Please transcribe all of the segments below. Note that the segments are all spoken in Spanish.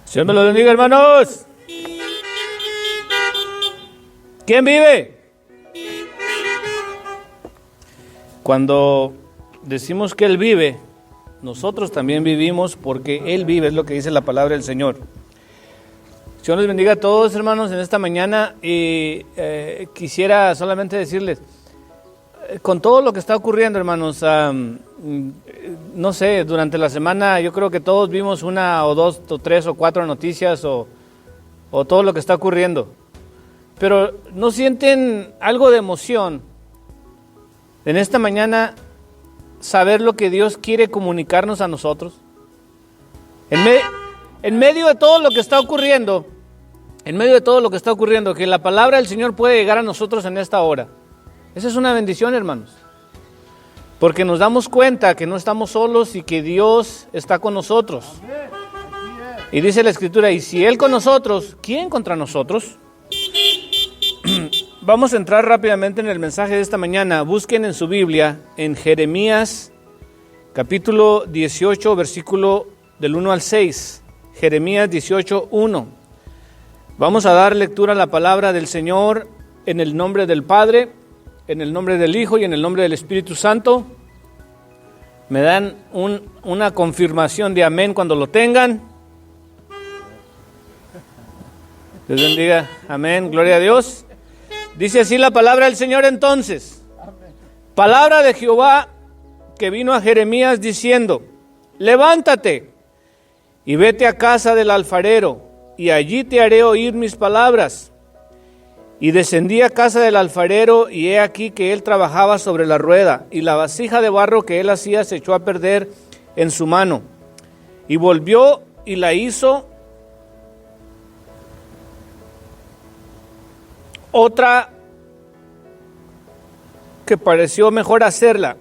Señor me lo bendiga, hermanos. ¿Quién vive? Cuando decimos que Él vive, nosotros también vivimos porque Él vive, es lo que dice la palabra del Señor. Señor les bendiga a todos, hermanos, en esta mañana. Y quisiera solamente decirles, con todo lo que está ocurriendo, hermanos, no sé, durante la semana yo creo que todos vimos una o dos o tres o cuatro noticias o todo lo que está ocurriendo. Pero ¿no sienten algo de emoción en esta mañana saber lo que Dios quiere comunicarnos a nosotros? En medio de todo lo que está ocurriendo, que la palabra del Señor puede llegar a nosotros en esta hora. Esa es una bendición, hermanos, porque nos damos cuenta que no estamos solos y que Dios está con nosotros. Y dice la Escritura, y si Él con nosotros, ¿quién contra nosotros? Vamos a entrar rápidamente en el mensaje de esta mañana. Busquen en su Biblia, en Jeremías, capítulo 18, versículo del 1 al 6. Jeremías 18, 1. Vamos a dar lectura a la palabra del Señor en el nombre del Padre, en el nombre del Hijo y en el nombre del Espíritu Santo. Me dan una confirmación de amén cuando lo tengan. Dios bendiga. Amén. Gloria a Dios. Dice así la palabra del Señor entonces. Palabra de Jehová que vino a Jeremías diciendo: levántate y vete a casa del alfarero, y allí te haré oír mis palabras. Y descendí a casa del alfarero, y he aquí que él trabajaba sobre la rueda, y la vasija de barro que él hacía se echó a perder en su mano. Y volvió y la hizo otra que pareció mejor hacerla.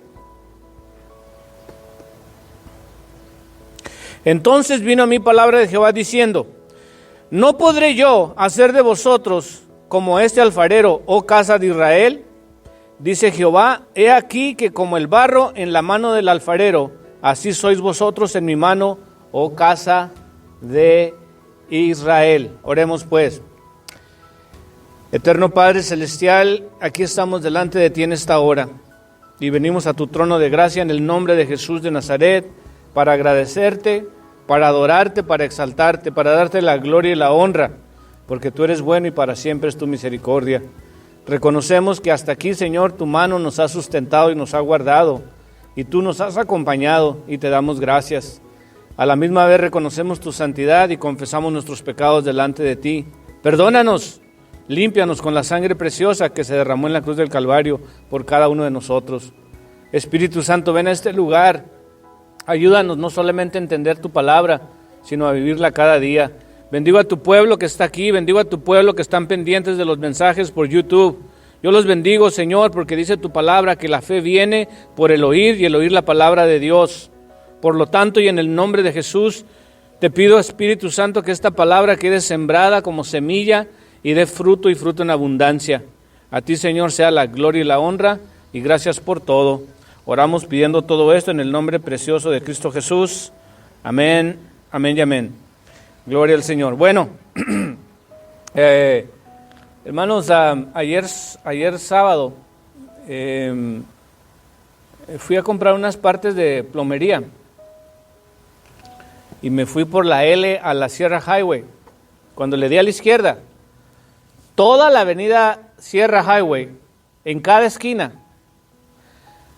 Entonces vino a mí palabra de Jehová diciendo: ¿no podré yo hacer de vosotros como este alfarero, oh casa de Israel? Dice Jehová: he aquí que como el barro en la mano del alfarero, así sois vosotros en mi mano, oh casa de Israel. Oremos pues. Eterno Padre Celestial, aquí estamos delante de ti en esta hora y venimos a tu trono de gracia en el nombre de Jesús de Nazaret para agradecerte, para adorarte, para exaltarte, para darte la gloria y la honra, porque tú eres bueno y para siempre es tu misericordia. Reconocemos que hasta aquí, Señor, tu mano nos ha sustentado y nos ha guardado, y tú nos has acompañado y te damos gracias. A la misma vez reconocemos tu santidad y confesamos nuestros pecados delante de ti. Perdónanos. Límpianos con la sangre preciosa que se derramó en la cruz del Calvario por cada uno de nosotros. Espíritu Santo, ven a este lugar. Ayúdanos no solamente a entender tu palabra, sino a vivirla cada día. Bendigo a tu pueblo que está aquí, bendigo a tu pueblo que están pendientes de los mensajes por YouTube. Yo los bendigo, Señor, porque dice tu palabra que la fe viene por el oír y el oír la palabra de Dios. Por lo tanto, y en el nombre de Jesús, te pido, Espíritu Santo, que esta palabra quede sembrada como semilla y dé fruto y fruto en abundancia. A ti, Señor, sea la gloria y la honra, y gracias por todo. Oramos pidiendo todo esto en el nombre precioso de Cristo Jesús. Amén, amén y amén. Gloria al Señor. Bueno, hermanos, ayer sábado fui a comprar unas partes de plomería y me fui por la L a la Sierra Highway. Cuando le di a la izquierda, toda la avenida Sierra Highway, en cada esquina,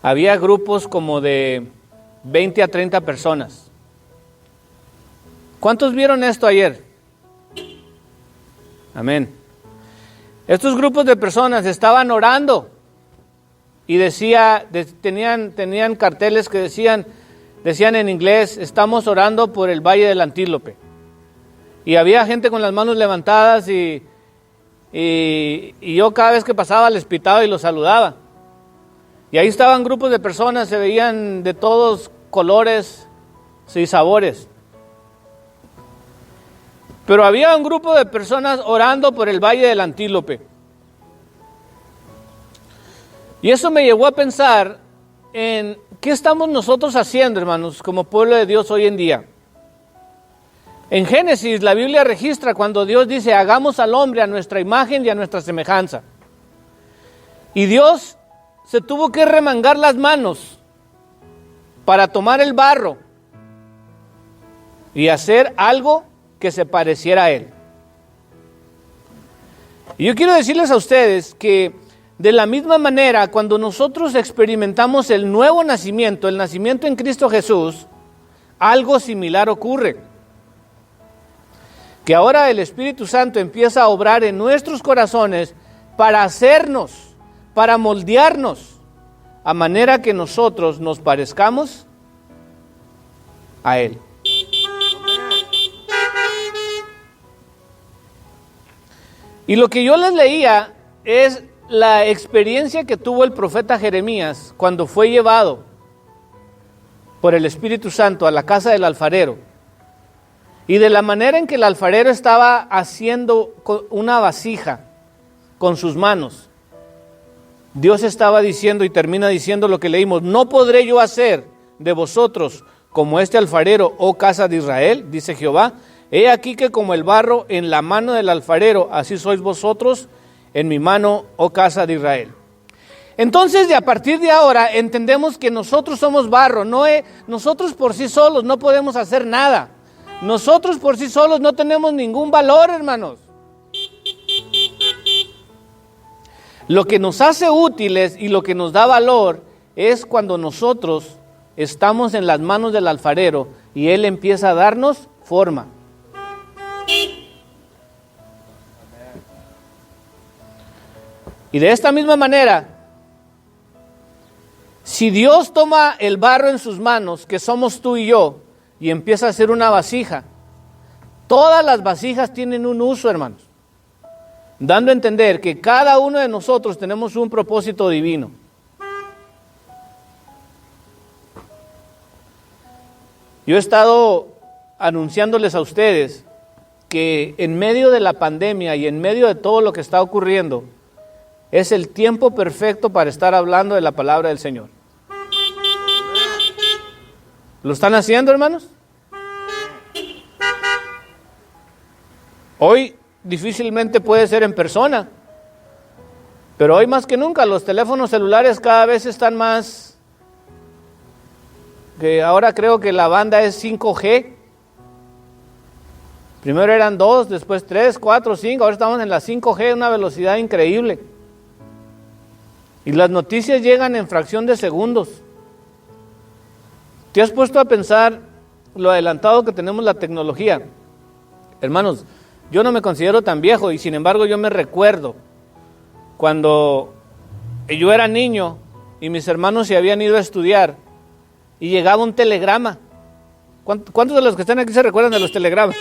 había grupos como de 20 a 30 personas. ¿Cuántos vieron esto ayer? Amén. Estos grupos de personas estaban orando y tenían carteles que decían en inglés: estamos orando por el Valle del Antílope. Y había gente con las manos levantadas y yo cada vez que pasaba les pitaba y los saludaba. Y ahí estaban grupos de personas, se veían de todos colores y sabores. Pero había un grupo de personas orando por el Valle del Antílope. Y eso me llevó a pensar en qué estamos nosotros haciendo, hermanos, como pueblo de Dios hoy en día. En Génesis la Biblia registra cuando Dios dice, hagamos al hombre a nuestra imagen y a nuestra semejanza. Y Dios se tuvo que remangar las manos para tomar el barro y hacer algo que se pareciera a Él. Y yo quiero decirles a ustedes que de la misma manera, cuando nosotros experimentamos el nuevo nacimiento, el nacimiento en Cristo Jesús, algo similar ocurre. Que ahora el Espíritu Santo empieza a obrar en nuestros corazones para hacernos, para moldearnos, a manera que nosotros nos parezcamos a Él. Y lo que yo les leía es la experiencia que tuvo el profeta Jeremías cuando fue llevado por el Espíritu Santo a la casa del alfarero. Y de la manera en que el alfarero estaba haciendo una vasija con sus manos, Dios estaba diciendo y termina diciendo lo que leímos: no podré yo hacer de vosotros como este alfarero, oh casa de Israel, dice Jehová. He aquí que como el barro en la mano del alfarero, así sois vosotros en mi mano, oh casa de Israel. Entonces, a partir de ahora entendemos que nosotros somos barro, nosotros por sí solos no podemos hacer nada. Nosotros por sí solos no tenemos ningún valor, hermanos. Lo que nos hace útiles y lo que nos da valor es cuando nosotros estamos en las manos del alfarero y Él empieza a darnos forma. Y de esta misma manera, si Dios toma el barro en sus manos, que somos tú y yo, y empieza a hacer una vasija, todas las vasijas tienen un uso, hermanos, dando a entender que cada uno de nosotros tenemos un propósito divino. Yo he estado anunciándoles a ustedes que en medio de la pandemia y en medio de todo lo que está ocurriendo, es el tiempo perfecto para estar hablando de la palabra del Señor. ¿Lo están haciendo, hermanos? Hoy difícilmente puede ser en persona, pero hoy más que nunca los teléfonos celulares cada vez están más, que ahora creo que la banda es 5G. Primero eran 2, después 3, 4, 5, ahora estamos en la 5G, una velocidad increíble. Y las noticias llegan en fracción de segundos. ¿Te has puesto a pensar lo adelantado que tenemos la tecnología? Hermanos, yo no me considero tan viejo y sin embargo yo me recuerdo cuando yo era niño y mis hermanos se habían ido a estudiar y llegaba un telegrama. ¿Cuántos de los que están aquí se recuerdan de los telegramas?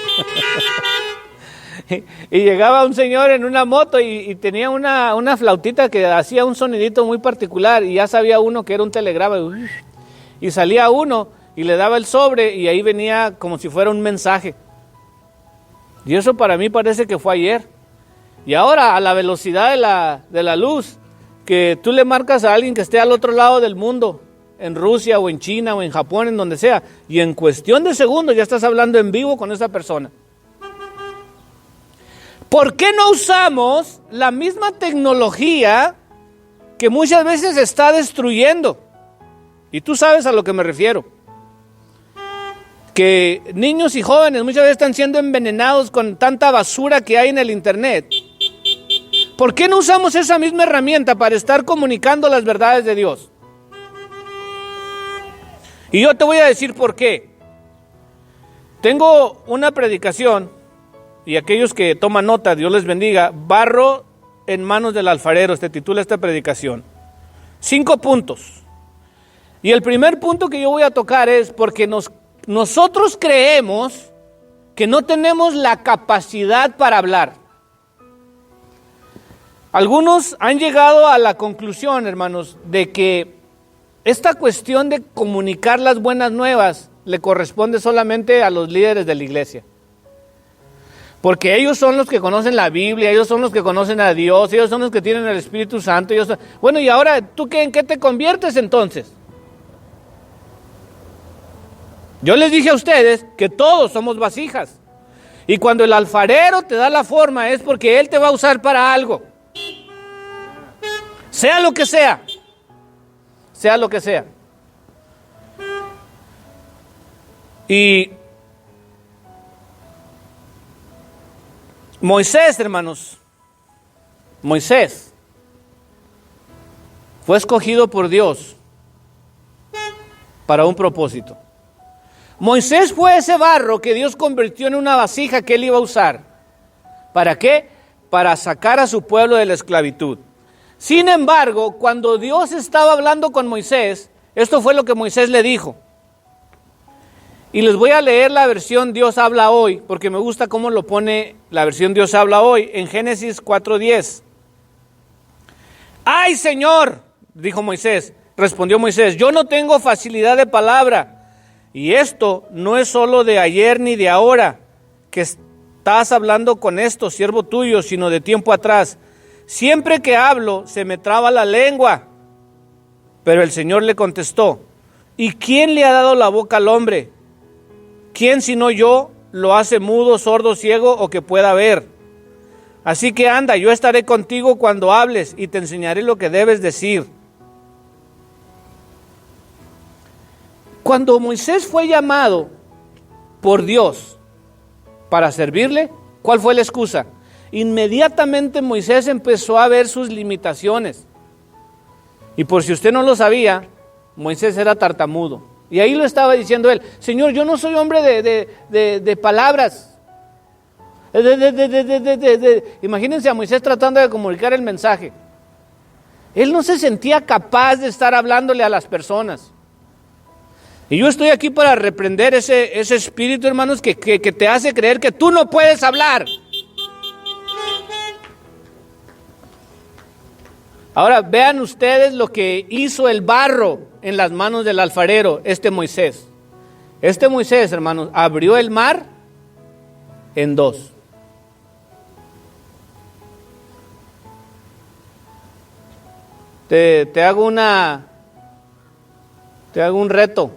Y llegaba un señor en una moto y tenía una flautita que hacía un sonidito muy particular y ya sabía uno que era un telegrama. Y salía uno y le daba el sobre y ahí venía como si fuera un mensaje. Y eso para mí parece que fue ayer. Y ahora a la velocidad de la luz, que tú le marcas a alguien que esté al otro lado del mundo, en Rusia o en China o en Japón, en donde sea, y en cuestión de segundos ya estás hablando en vivo con esa persona. ¿Por qué no usamos la misma tecnología que muchas veces está destruyendo? Y tú sabes a lo que me refiero. Que niños y jóvenes muchas veces están siendo envenenados con tanta basura que hay en el internet. ¿Por qué no usamos esa misma herramienta para estar comunicando las verdades de Dios? Y yo te voy a decir por qué. Tengo una predicación, y aquellos que toman nota, Dios les bendiga, barro en manos del alfarero, se titula esta predicación. 5 puntos. Y el primer punto que yo voy a tocar es porque nosotros creemos que no tenemos la capacidad para hablar. Algunos han llegado a la conclusión, hermanos, de que esta cuestión de comunicar las buenas nuevas le corresponde solamente a los líderes de la iglesia. Porque ellos son los que conocen la Biblia, ellos son los que conocen a Dios, ellos son los que tienen el Espíritu Santo. Bueno, y ahora, ¿tú en qué te conviertes entonces? Yo les dije a ustedes que todos somos vasijas. Y cuando el alfarero te da la forma es porque Él te va a usar para algo. Sea lo que sea. Sea lo que sea. Y Moisés, hermanos, Moisés fue escogido por Dios para un propósito. Moisés fue ese barro que Dios convirtió en una vasija que Él iba a usar. ¿Para qué? Para sacar a su pueblo de la esclavitud. Sin embargo, cuando Dios estaba hablando con Moisés, esto fue lo que Moisés le dijo. Y les voy a leer la versión Dios habla hoy, porque me gusta cómo lo pone la versión Dios habla hoy, en Génesis 4:10. ¡Ay, Señor!, dijo Moisés, respondió Moisés, yo no tengo facilidad de palabra. Y esto no es solo de ayer ni de ahora, que estás hablando con esto, siervo tuyo, sino de tiempo atrás. Siempre que hablo, se me traba la lengua. Pero el Señor le contestó, ¿y quién le ha dado la boca al hombre? ¿Quién sino yo lo hace mudo, sordo, ciego o que pueda ver? Así que anda, yo estaré contigo cuando hables y te enseñaré lo que debes decir. Cuando Moisés fue llamado por Dios para servirle, ¿cuál fue la excusa? Inmediatamente Moisés empezó a ver sus limitaciones. Y por si usted no lo sabía, Moisés era tartamudo. Y ahí lo estaba diciendo él, Señor, yo no soy hombre de palabras. Imagínense a Moisés tratando de comunicar el mensaje. Él no se sentía capaz de estar hablándole a las personas. Y yo estoy aquí para reprender ese espíritu, hermanos, que te hace creer que tú no puedes hablar. Ahora vean ustedes lo que hizo el barro en las manos del alfarero, Moisés. Moisés, hermanos, abrió el mar en dos. Te hago un reto.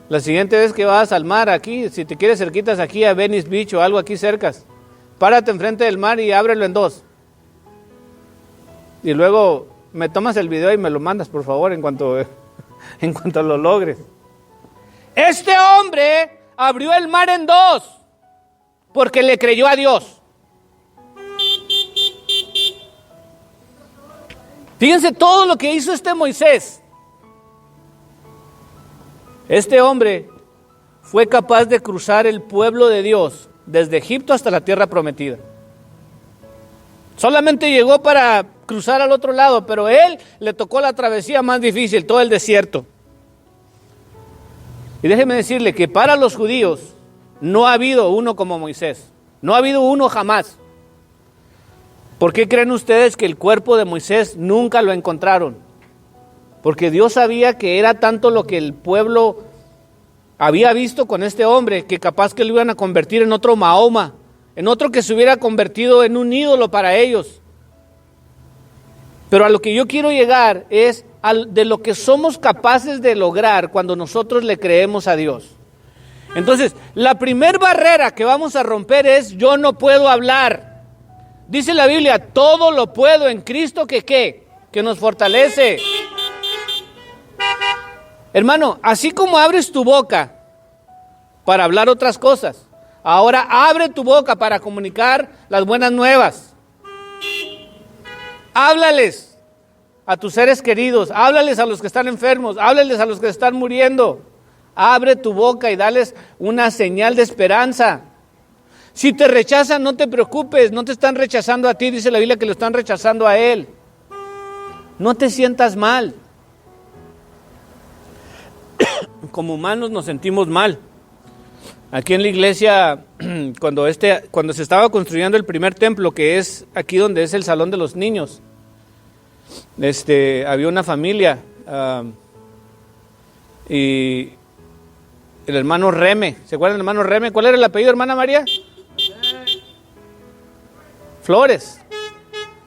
La siguiente vez que vas al mar aquí, si te quieres cerquitas aquí a Venice Beach o algo aquí cercas, párate enfrente del mar y ábrelo en dos. Y luego me tomas el video y me lo mandas, por favor, en cuanto lo logres. Este hombre abrió el mar en dos porque le creyó a Dios. Fíjense todo lo que hizo Moisés. Este hombre fue capaz de cruzar el pueblo de Dios desde Egipto hasta la tierra prometida. Solamente llegó para cruzar al otro lado, pero él le tocó la travesía más difícil, todo el desierto. Y déjeme decirle que para los judíos no ha habido uno como Moisés. No ha habido uno jamás. ¿Por qué creen ustedes que el cuerpo de Moisés nunca lo encontraron? Porque Dios sabía que era tanto lo que el pueblo había visto con este hombre, que capaz que lo iban a convertir en otro Mahoma, en otro que se hubiera convertido en un ídolo para ellos. Pero a lo que yo quiero llegar es de lo que somos capaces de lograr cuando nosotros le creemos a Dios. Entonces, la primer barrera que vamos a romper es yo no puedo hablar. Dice la Biblia, todo lo puedo en Cristo que nos fortalece. Hermano, así como abres tu boca para hablar otras cosas, ahora abre tu boca para comunicar las buenas nuevas. Háblales a tus seres queridos, háblales a los que están enfermos, háblales a los que están muriendo. Abre tu boca y dales una señal de esperanza. Si te rechazan, no te preocupes, no te están rechazando a ti, dice la Biblia que lo están rechazando a él. No te sientas mal. Como humanos nos sentimos mal. Aquí en la iglesia, cuando se estaba construyendo el primer templo, que es aquí donde es el salón de los niños, había una familia y el hermano Reme, ¿se acuerdan del hermano Reme? ¿Cuál era el apellido, hermana María? Flores.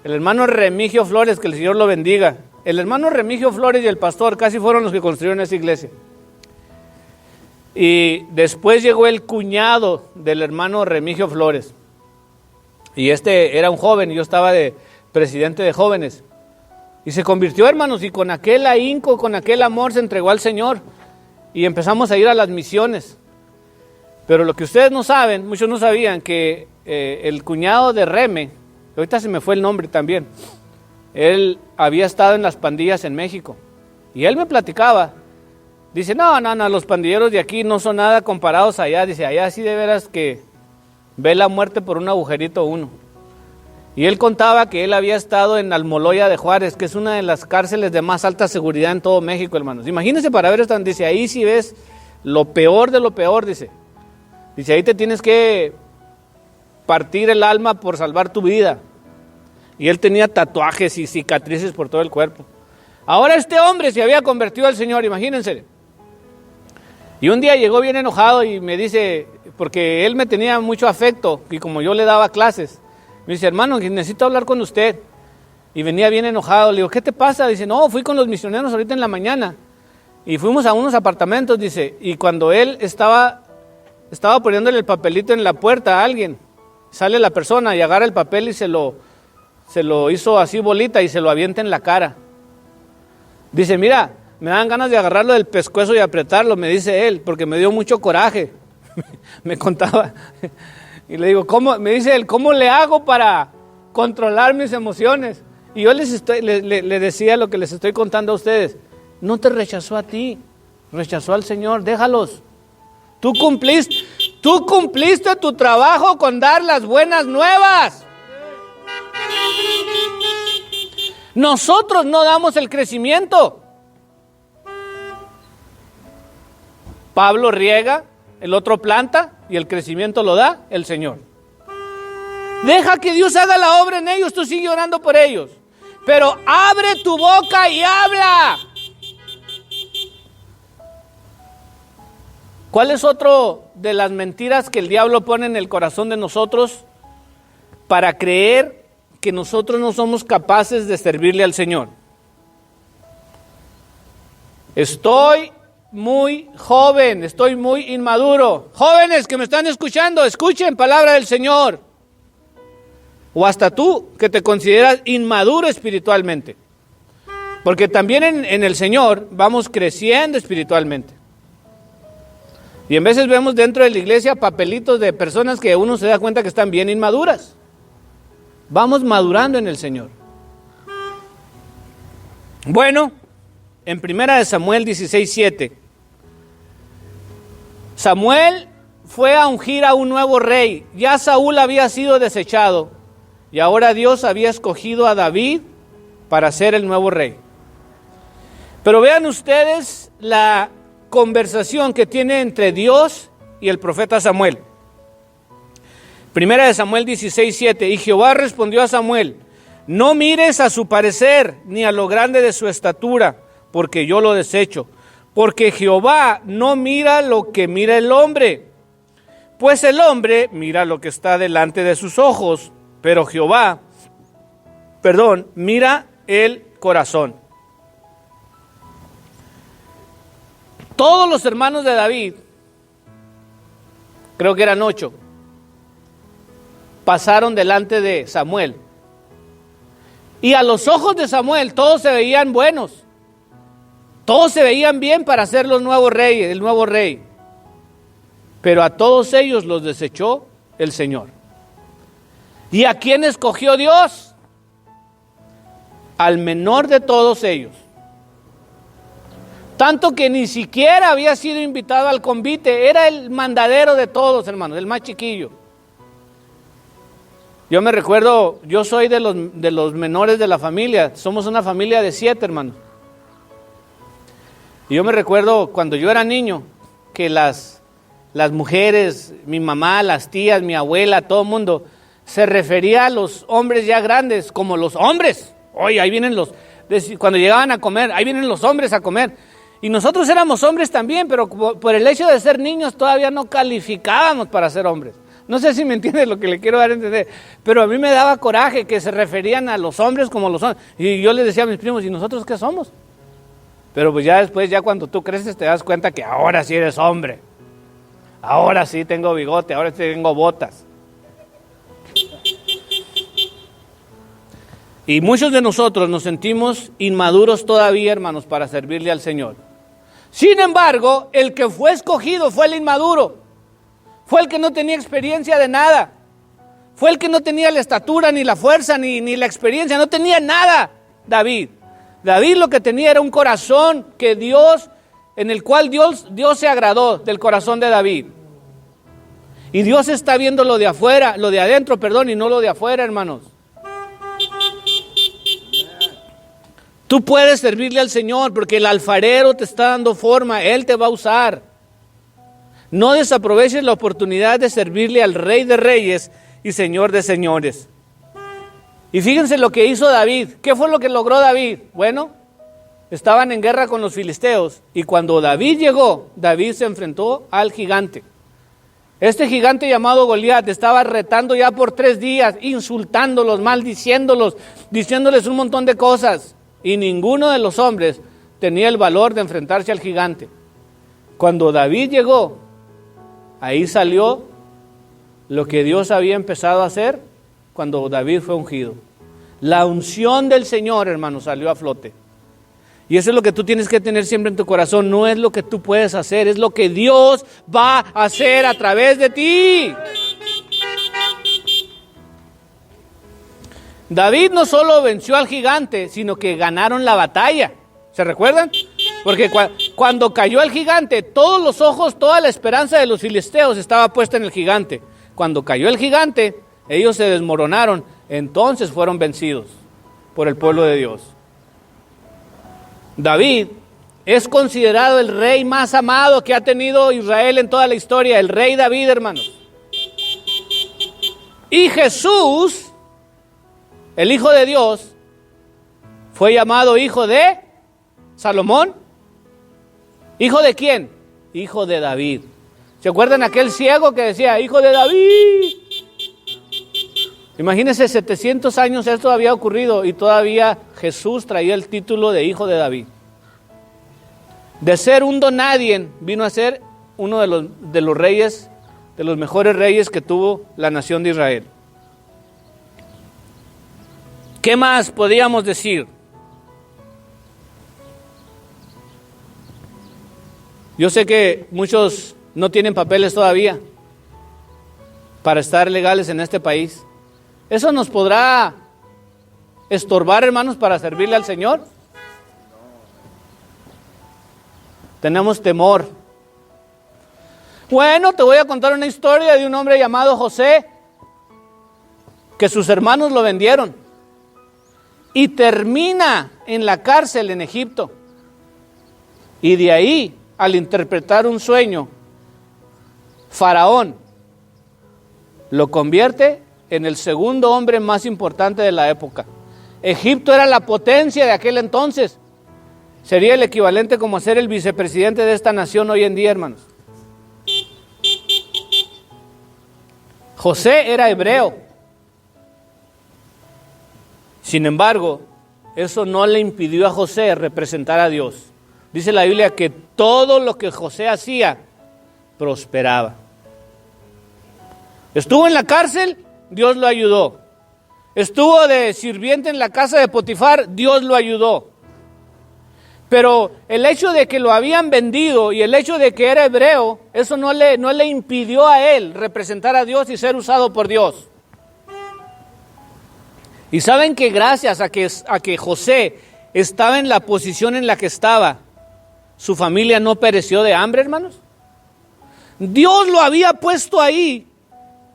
El hermano Remigio Flores, que el Señor lo bendiga. El hermano Remigio Flores y el pastor casi fueron los que construyeron esa iglesia. Y después llegó el cuñado del hermano Remigio Flores. Y este era un joven, y yo estaba de presidente de jóvenes. Y se convirtió, hermanos, y con aquel ahínco, con aquel amor se entregó al Señor. Y empezamos a ir a las misiones. Pero lo que ustedes no saben, muchos no sabían, que el cuñado de Reme, ahorita se me fue el nombre también, él había estado en las pandillas en México. Y él me platicaba, dice, no, los pandilleros de aquí no son nada comparados allá. Dice, allá sí de veras que ve la muerte por un agujerito uno. Y él contaba que él había estado en Almoloya de Juárez, que es una de las cárceles de más alta seguridad en todo México, hermanos. Imagínense para ver esto, dice, ahí sí ves lo peor de lo peor, dice. Dice, ahí te tienes que partir el alma por salvar tu vida. Y él tenía tatuajes y cicatrices por todo el cuerpo. Ahora este hombre se había convertido al Señor, imagínense. Y un día llegó bien enojado y me dice, porque él me tenía mucho afecto, y como yo le daba clases, me dice, hermano, necesito hablar con usted. Y venía bien enojado, le digo, ¿qué te pasa? Dice, no, fui con los misioneros ahorita en la mañana, y fuimos a unos apartamentos, dice, y cuando él estaba poniéndole el papelito en la puerta a alguien, sale la persona y agarra el papel y se lo hizo así bolita y se lo avienta en la cara. Dice, mira, me dan ganas de agarrarlo del pescuezo y apretarlo, me dice él, porque me dio mucho coraje. Me contaba. Y le digo, me dice él, ¿cómo le hago para controlar mis emociones? Y yo le decía lo que les estoy contando a ustedes. No te rechazó a ti, rechazó al Señor, déjalos. Tú cumpliste tu trabajo con dar las buenas nuevas. Nosotros no damos el crecimiento. Pablo riega, el otro planta y el crecimiento lo da el Señor. Deja que Dios haga la obra en ellos, tú sigue orando por ellos. Pero abre tu boca y habla. ¿Cuál es otro de las mentiras que el diablo pone en el corazón de nosotros para creer que nosotros no somos capaces de servirle al Señor? Estoy muy joven, estoy muy inmaduro. Jóvenes que me están escuchando, escuchen palabra del Señor. O hasta tú, que te consideras inmaduro espiritualmente. Porque también en el Señor vamos creciendo espiritualmente. Y en veces vemos dentro de la iglesia papelitos de personas que uno se da cuenta que están bien inmaduras. Vamos madurando en el Señor. Bueno, en 1 Samuel 16:7, Samuel fue a ungir a un nuevo rey. Ya Saúl había sido desechado y ahora Dios había escogido a David para ser el nuevo rey. Pero vean ustedes la conversación que tiene entre Dios y el profeta Samuel. 1 Samuel 16:7, y Jehová respondió a Samuel, no mires a su parecer, ni a lo grande de su estatura, porque yo lo desecho. Porque Jehová no mira lo que mira el hombre, pues el hombre mira lo que está delante de sus ojos, pero Jehová, mira el corazón. Todos los hermanos de David, creo que eran 8, pasaron delante de Samuel. Y a los ojos de Samuel todos se veían buenos. Todos se veían bien para ser el nuevo rey. Pero a todos ellos los desechó el Señor. ¿Y a quién escogió Dios? Al menor de todos ellos. Tanto que ni siquiera había sido invitado al convite. Era el mandadero de todos, hermanos, el más chiquillo. Yo me recuerdo, yo soy de los menores de la familia. Somos una familia de 7, hermanos. Y yo me recuerdo cuando yo era niño, que las mujeres, mi mamá, las tías, mi abuela, todo el mundo, se refería a los hombres ya grandes como los hombres. Oye, ahí vienen cuando llegaban a comer, ahí vienen los hombres a comer. Y nosotros éramos hombres también, pero por el hecho de ser niños todavía no calificábamos para ser hombres. No sé si me entiendes lo que le quiero dar a entender, pero a mí me daba coraje que se referían a los hombres como los hombres. Y yo les decía a mis primos, ¿y nosotros qué somos? Pero pues ya después, ya cuando tú creces te das cuenta que ahora sí eres hombre. Ahora sí tengo bigote, ahora sí tengo botas. Y muchos de nosotros nos sentimos inmaduros todavía, hermanos, para servirle al Señor. Sin embargo, el que fue escogido fue el inmaduro. Fue el que no tenía experiencia de nada. Fue el que no tenía la estatura, ni la fuerza, ni la experiencia. No tenía nada, David. David lo que tenía era un corazón que en el cual Dios se agradó del corazón de David. Y Dios está viendo lo de afuera, lo de adentro, y no lo de afuera, hermanos. Tú puedes servirle al Señor porque el alfarero te está dando forma, Él te va a usar. No desaproveches la oportunidad de servirle al Rey de Reyes y Señor de Señores. Y fíjense lo que hizo David. ¿Qué fue lo que logró David? Bueno, estaban en guerra con los filisteos y cuando David llegó, David se enfrentó al gigante. Este gigante llamado Goliat estaba retando ya por 3 días, insultándolos, maldiciéndolos, diciéndoles un montón de cosas. Y ninguno de los hombres tenía el valor de enfrentarse al gigante. Cuando David llegó, ahí salió lo que Dios había empezado a hacer cuando David fue ungido. La unción del Señor, hermano, salió a flote. Y eso es lo que tú tienes que tener siempre en tu corazón. No es lo que tú puedes hacer, es lo que Dios va a hacer a través de ti. David no solo venció al gigante, sino que ganaron la batalla. ¿Se recuerdan? Porque cuando cayó el gigante, todos los ojos, toda la esperanza de los filisteos estaba puesta en el gigante. Cuando cayó el gigante, ellos se desmoronaron, entonces fueron vencidos por el pueblo de Dios. David es considerado el rey más amado que ha tenido Israel en toda la historia, el rey David, hermanos. Y Jesús, el Hijo de Dios, fue llamado hijo de Salomón. ¿Hijo de quién? Hijo de David. ¿Se acuerdan aquel ciego que decía, hijo de David? Imagínense, 700 años esto había ocurrido y todavía Jesús traía el título de hijo de David. De ser un donadie, vino a ser uno de los reyes, de los mejores reyes que tuvo la nación de Israel. ¿Qué más podíamos decir? Yo sé que muchos no tienen papeles todavía para estar legales en este país. ¿Eso nos podrá estorbar, hermanos, para servirle al Señor? Tenemos temor. Bueno, te voy a contar una historia de un hombre llamado José, que sus hermanos lo vendieron. Y termina en la cárcel en Egipto. Y de ahí, al interpretar un sueño, Faraón lo convierte en el segundo hombre más importante de la época. Egipto era la potencia de aquel entonces. Sería el equivalente como ser el vicepresidente de esta nación hoy en día, hermanos. José era hebreo. Sin embargo, eso no le impidió a José representar a Dios. Dice la Biblia que todo lo que José hacía prosperaba. Estuvo en la cárcel, Dios lo ayudó. Estuvo de sirviente en la casa de Potifar, Dios lo ayudó. Pero el hecho de que lo habían vendido y el hecho de que era hebreo, eso no le impidió a él representar a Dios y ser usado por Dios. Y saben que gracias a que José estaba en la posición en la que estaba, su familia no pereció de hambre, hermanos. Dios lo había puesto ahí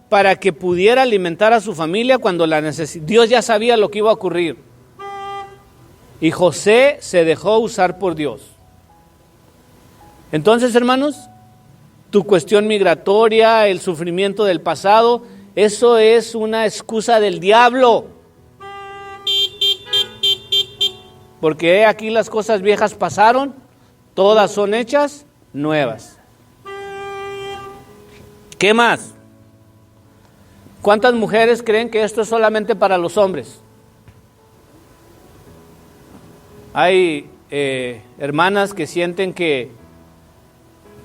para que pudiera alimentar a su familia cuando la necesitaba. Dios ya sabía lo que iba a ocurrir. Y José se dejó usar por Dios. Entonces, hermanos, tu cuestión migratoria, el sufrimiento del pasado, eso es una excusa del diablo. Porque aquí las cosas viejas pasaron, todas son hechas nuevas. ¿Qué más? ¿Cuántas mujeres creen que esto es solamente para los hombres? Hay hermanas que sienten que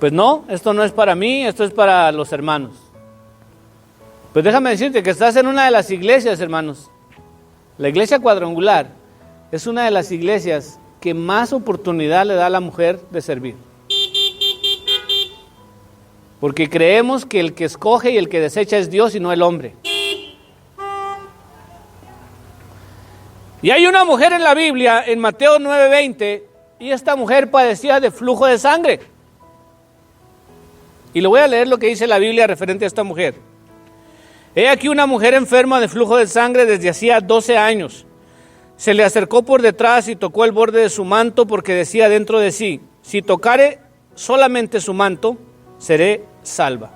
Pues no, esto no es para mí, esto es para los hermanos. Pues déjame decirte que estás en una de las iglesias, hermanos. La iglesia cuadrangular es una de las iglesias que más oportunidad le da a la mujer de servir. Porque creemos que el que escoge y el que desecha es Dios y no el hombre. Y hay una mujer en la Biblia, en Mateo 9:20, y esta mujer padecía de flujo de sangre. Y le voy a leer lo que dice la Biblia referente a esta mujer. He aquí una mujer enferma de flujo de sangre desde hacía 12 años. Se le acercó por detrás y tocó el borde de su manto porque decía dentro de sí, si tocare solamente su manto, seré salva.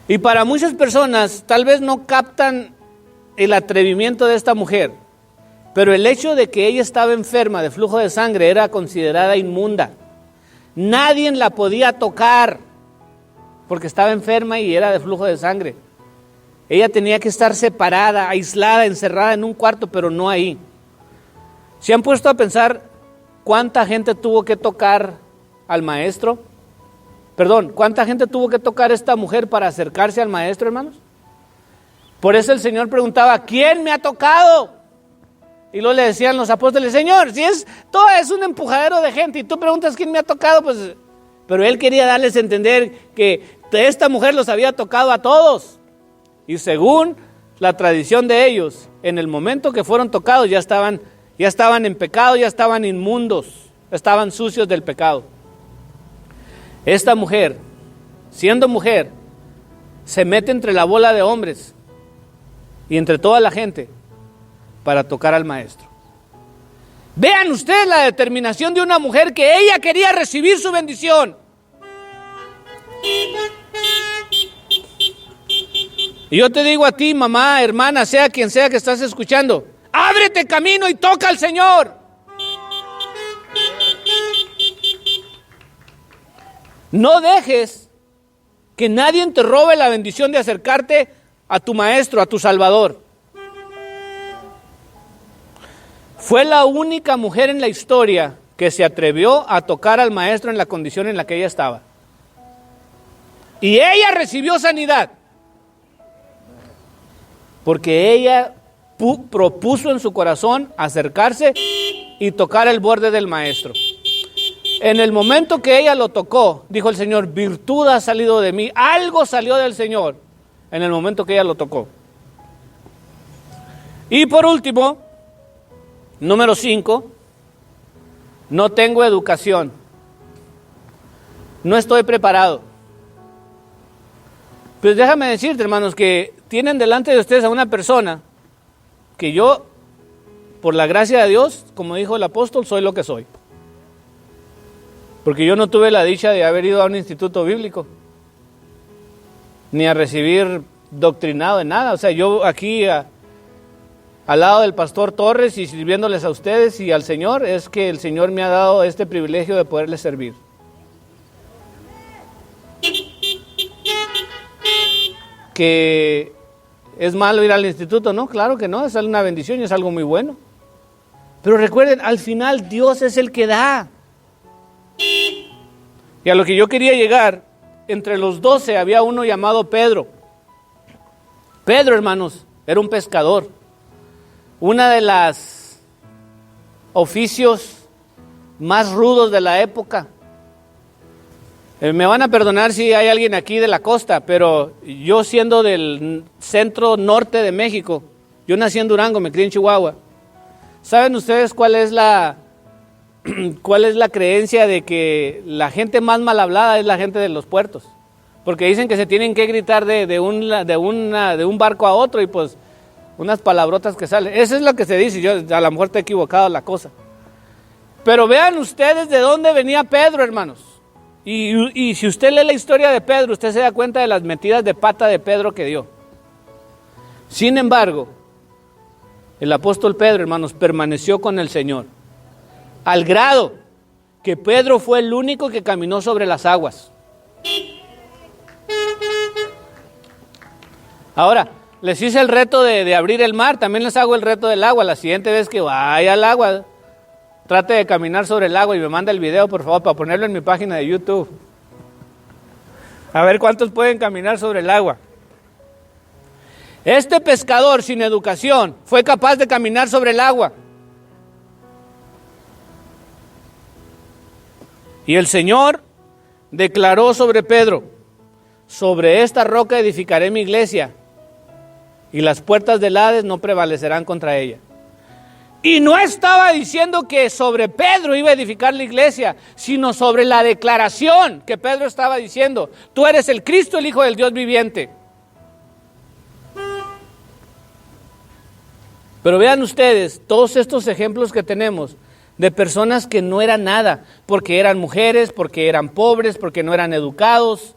Y para muchas personas tal vez no captan el atrevimiento de esta mujer, pero el hecho de que ella estaba enferma de flujo de sangre era considerada inmunda. Nadie la podía tocar porque estaba enferma y era de flujo de sangre. Ella tenía que estar separada, aislada, encerrada en un cuarto, pero no ahí. ¿Se han puesto a pensar cuánta gente tuvo que tocar al maestro? Perdón, ¿cuánta gente tuvo que tocar esta mujer para acercarse al maestro, hermanos? Por eso el Señor preguntaba, ¿quién me ha tocado? Y luego le decían los apóstoles, Señor, si todo es un empujadero de gente y tú preguntas quién me ha tocado, pues... Pero Él quería darles a entender que esta mujer los había tocado a todos. Y según la tradición de ellos, en el momento que fueron tocados ya estaban en pecado, ya estaban inmundos, estaban sucios del pecado. Esta mujer, siendo mujer, se mete entre la bola de hombres y entre toda la gente para tocar al maestro. Vean ustedes la determinación de una mujer que ella quería recibir su bendición. Y yo te digo a ti, mamá, hermana, sea quien sea que estás escuchando, ábrete camino y toca al Señor. No dejes que nadie te robe la bendición de acercarte a tu maestro, a tu Salvador. Fue la única mujer en la historia que se atrevió a tocar al maestro en la condición en la que ella estaba. Y ella recibió sanidad. Porque ella propuso en su corazón acercarse y tocar el borde del maestro. En el momento que ella lo tocó, dijo el Señor, virtud ha salido de mí, algo salió del Señor en el momento que ella lo tocó. Y por último, número 5, no tengo educación, no estoy preparado. Pues déjame decirte, hermanos, que tienen delante de ustedes a una persona que yo, por la gracia de Dios, como dijo el apóstol, soy lo que soy. Porque yo no tuve la dicha de haber ido a un instituto bíblico, ni a recibir doctrinado de nada. O sea, yo aquí al lado del pastor Torres y sirviéndoles a ustedes y al Señor, es que el Señor me ha dado este privilegio de poderles servir. Que es malo ir al instituto, ¿no? Claro que no, es una bendición y es algo muy bueno. Pero recuerden, al final Dios es el que da. Y a lo que yo quería llegar, entre los 12 había uno llamado Pedro. Pedro, hermanos, era un pescador. Una de las oficios más rudos de la época. Me van a perdonar si hay alguien aquí de la costa, pero yo siendo del centro norte de México, yo nací en Durango, me crié en Chihuahua. ¿Saben ustedes cuál es la creencia de que la gente más mal hablada es la gente de los puertos? Porque dicen que se tienen que gritar de un barco a otro y pues unas palabrotas que salen. Eso es lo que se dice, yo a lo mejor estoy equivocado la cosa. Pero vean ustedes de dónde venía Pedro, hermanos. Y si usted lee la historia de Pedro, usted se da cuenta de las metidas de pata de Pedro que dio. Sin embargo, el apóstol Pedro, hermanos, permaneció con el Señor, al grado que Pedro fue el único que caminó sobre las aguas. Ahora, les hice el reto de abrir el mar, también les hago el reto del agua. La siguiente vez que vaya al agua, trate de caminar sobre el agua y me manda el video, por favor, para ponerlo en mi página de YouTube. A ver cuántos pueden caminar sobre el agua. Este pescador sin educación fue capaz de caminar sobre el agua. Y el Señor declaró sobre Pedro: sobre esta roca edificaré mi iglesia, y las puertas del Hades no prevalecerán contra ella. Y no estaba diciendo que sobre Pedro iba a edificar la iglesia, sino sobre la declaración que Pedro estaba diciendo: tú eres el Cristo, el Hijo del Dios viviente. Pero vean ustedes, todos estos ejemplos que tenemos de personas que no eran nada, porque eran mujeres, porque eran pobres, porque no eran educados,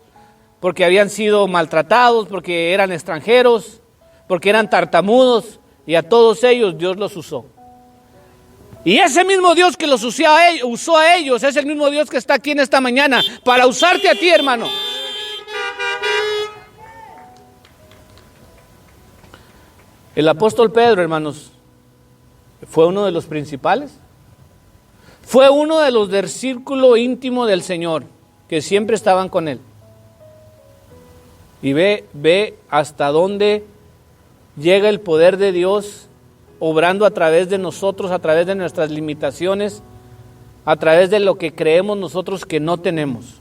porque habían sido maltratados, porque eran extranjeros, porque eran tartamudos, y a todos ellos Dios los usó. Y ese mismo Dios que los usó a ellos es el mismo Dios que está aquí en esta mañana para usarte a ti, hermano. El apóstol Pedro, hermanos, fue uno de los principales. Fue uno de los del círculo íntimo del Señor, que siempre estaban con Él. Y ve hasta dónde llega el poder de Dios obrando a través de nosotros, a través de nuestras limitaciones, a través de lo que creemos nosotros que no tenemos.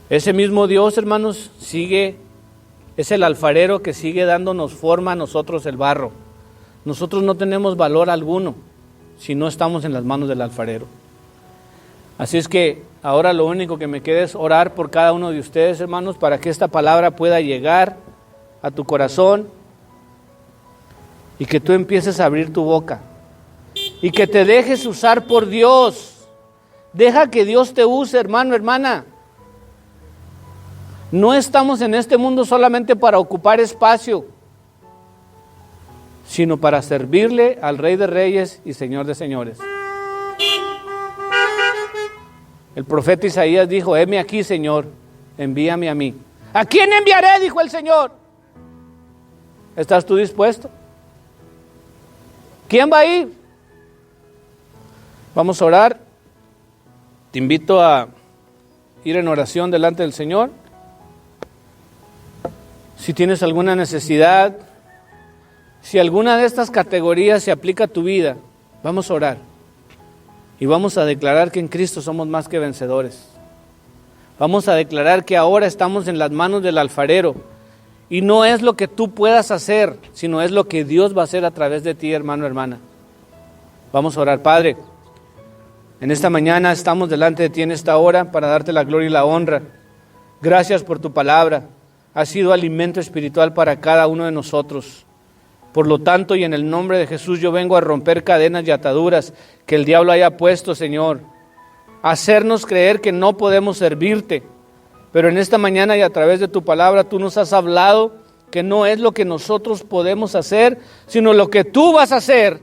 Ese mismo Dios, hermanos, es el alfarero que sigue dándonos forma a nosotros el barro. Nosotros no tenemos valor alguno si no estamos en las manos del alfarero. Así es que ahora lo único que me queda es orar por cada uno de ustedes, hermanos, para que esta palabra pueda llegar a tu corazón y que tú empieces a abrir tu boca y que te dejes usar por Dios. Deja que Dios te use, hermano, hermana. No estamos en este mundo solamente para ocupar espacio, sino para servirle al Rey de Reyes y Señor de Señores. El profeta Isaías dijo: heme aquí, Señor, envíame a mí. ¿A quién enviaré?, dijo el Señor. ¿Estás tú dispuesto? ¿Quién va a ir? Vamos a orar. Te invito a ir en oración delante del Señor. Si tienes alguna necesidad, si alguna de estas categorías se aplica a tu vida, vamos a orar. Y vamos a declarar que en Cristo somos más que vencedores. Vamos a declarar que ahora estamos en las manos del alfarero. Y no es lo que tú puedas hacer, sino es lo que Dios va a hacer a través de ti, hermano, hermana. Vamos a orar. Padre, en esta mañana estamos delante de ti en esta hora para darte la gloria y la honra. Gracias por tu palabra. Ha sido alimento espiritual para cada uno de nosotros. Por lo tanto, y en el nombre de Jesús, yo vengo a romper cadenas y ataduras que el diablo haya puesto, Señor. Hacernos creer que no podemos servirte. Pero en esta mañana y a través de tu palabra, tú nos has hablado que no es lo que nosotros podemos hacer, sino lo que tú vas a hacer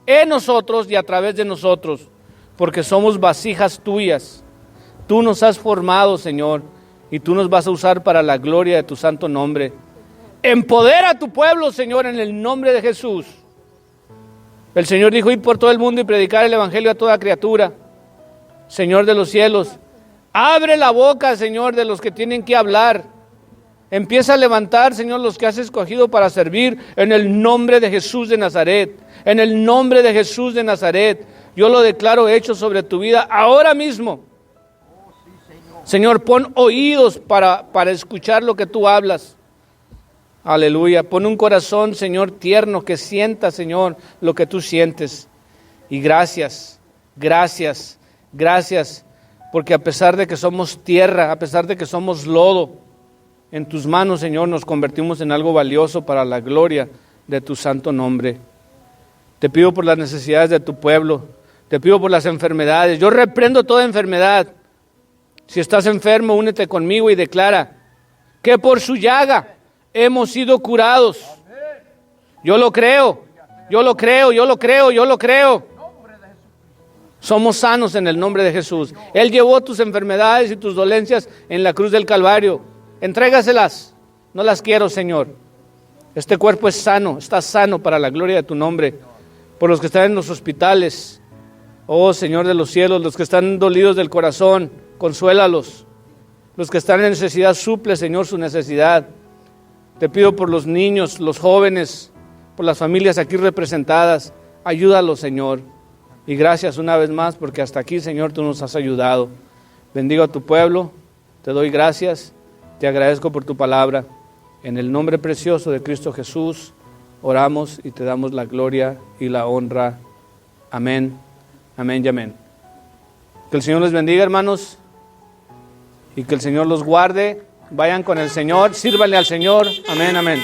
en nosotros y a través de nosotros. Porque somos vasijas tuyas. Tú nos has formado, Señor, y tú nos vas a usar para la gloria de tu santo nombre. Empodera a tu pueblo, Señor, en el nombre de Jesús. El Señor dijo: ir por todo el mundo y predicar el evangelio a toda criatura. Señor de los cielos, abre la boca, Señor, de los que tienen que hablar. Empieza a levantar, Señor, los que has escogido para servir en el nombre de Jesús de Nazaret. En el nombre de Jesús de Nazaret. Yo lo declaro hecho sobre tu vida ahora mismo. Señor, pon oídos para escuchar lo que tú hablas. Aleluya. Pon un corazón, Señor, tierno, que sienta, Señor, lo que tú sientes. Y gracias, gracias, gracias, porque a pesar de que somos tierra, a pesar de que somos lodo, en tus manos, Señor, nos convertimos en algo valioso para la gloria de tu santo nombre. Te pido por las necesidades de tu pueblo, te pido por las enfermedades. Yo reprendo toda enfermedad. Si estás enfermo, únete conmigo y declara que por su llaga hemos sido curados. Yo lo creo, yo lo creo, yo lo creo, yo lo creo. Somos sanos en el nombre de Jesús. Él llevó tus enfermedades y tus dolencias en la cruz del Calvario. Entrégaselas. No las quiero, Señor. Este cuerpo es sano, está sano para la gloria de tu nombre. Por los que están en los hospitales, Oh Señor de los cielos, los que están dolidos del corazón, consuélalos. Los que están en necesidad, suple, Señor, su necesidad. Te pido por los niños, los jóvenes, por las familias aquí representadas. Ayúdalos, Señor. Y gracias una vez más porque hasta aquí, Señor, tú nos has ayudado. Bendigo a tu pueblo, te doy gracias, te agradezco por tu palabra. En el nombre precioso de Cristo Jesús, oramos y te damos la gloria y la honra. Amén, amén y amén. Que el Señor les bendiga, hermanos, y que el Señor los guarde. Vayan con el Señor, sírvanle al Señor. Amén, amén.